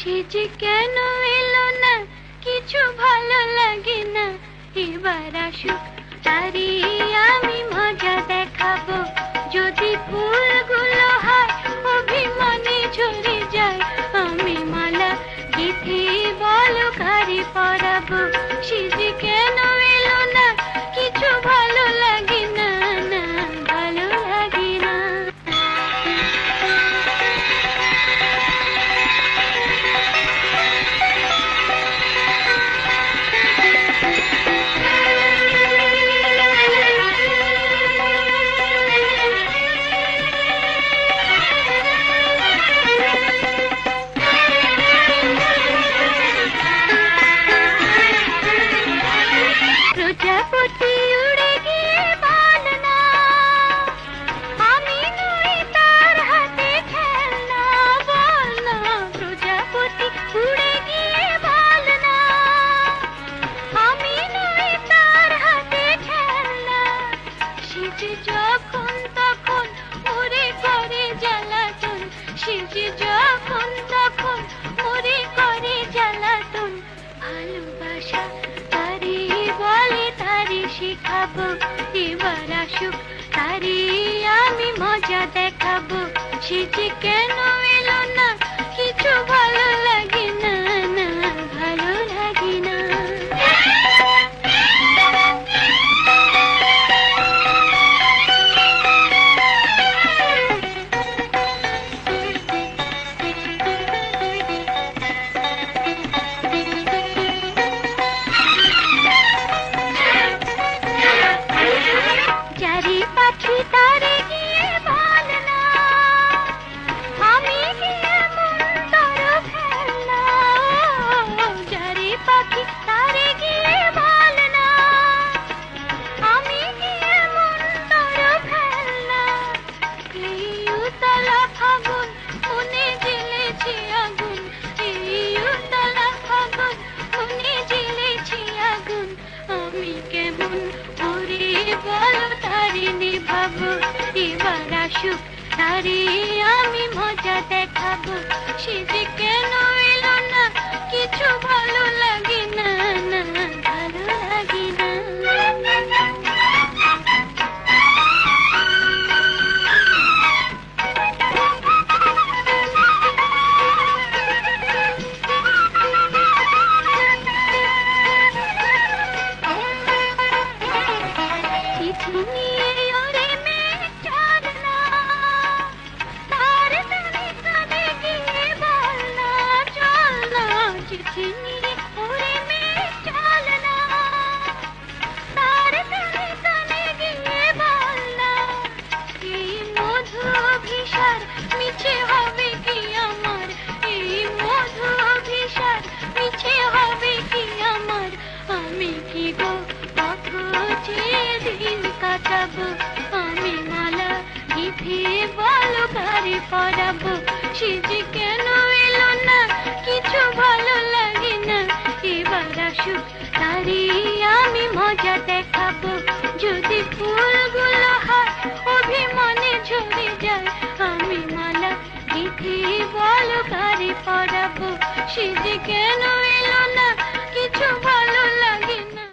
সে যে কেন এলো না, কিছু ভালো লাগে না। এবার আসুক, তারই আমি মজা দেখাবো। যদি ফুলগুলো হয় অভিমানে ঝরে যায়, আমি মালা গেঁথে বলো কারে পরাবো। সে যে কেন এলো না, কিছু ভালো লাগে না, না ভালো লাগে না। প্রজাপতি উড়ে গিয়ে বল না, আমি নই তার হাতে খেলনা। বল না, প্রজাপতি উড়ে গিয়ে বল না, আমি নই তার হাতে খেলনা। সে যে যখন তখন মরে করে জ্বালাতন, সে যে যখন তখন মরে করে জ্বালাতন। ভালোবাসা তারি বলে, তারি শিখাবো। এবার আসুক, তারি আমি মজা দেখাবো। সে যে কেন এলো না, কিছু ভালো লাগে না, না ভালো লাগে না। যারে পাখি তারে গিয়ে বল না, আমি গিয়ে মন তোর ফেলনা। যারে পাখি তারে গিয়ে বল না, আমি গিয়ে মন তোর ফেলনা। এই উতলা ফাগুন মনে জ্বেলেছে আগুন, এই উতলা ফাগুন মনে জ্বেলেছে আগুন। আমি কেমন করে বলো তারে নিভাবো। এবার আসুক, তারে আমি মজা দেখাবো। সে যে কেন এলো না, কিছু ভালো লাগে না, না ভালো লাগে না। চিঠি নিয়ে ওরে মেয়ে চল না, তার কানে কানে গিয়ে বল না, চল না। চিঠি নিয়ে ওরে মেয়ে চল না, তার কানে কানে গিয়ে বল না। এই মধু অভিসার মিছে হবে কি আমার, এই মধু অভিসার মিছে হবে কি আমার। আমি কি গো পথ চেয়ে দিন কাটাবো, আমি মালা গেঁথে বলো কারে পরাবো। সে যে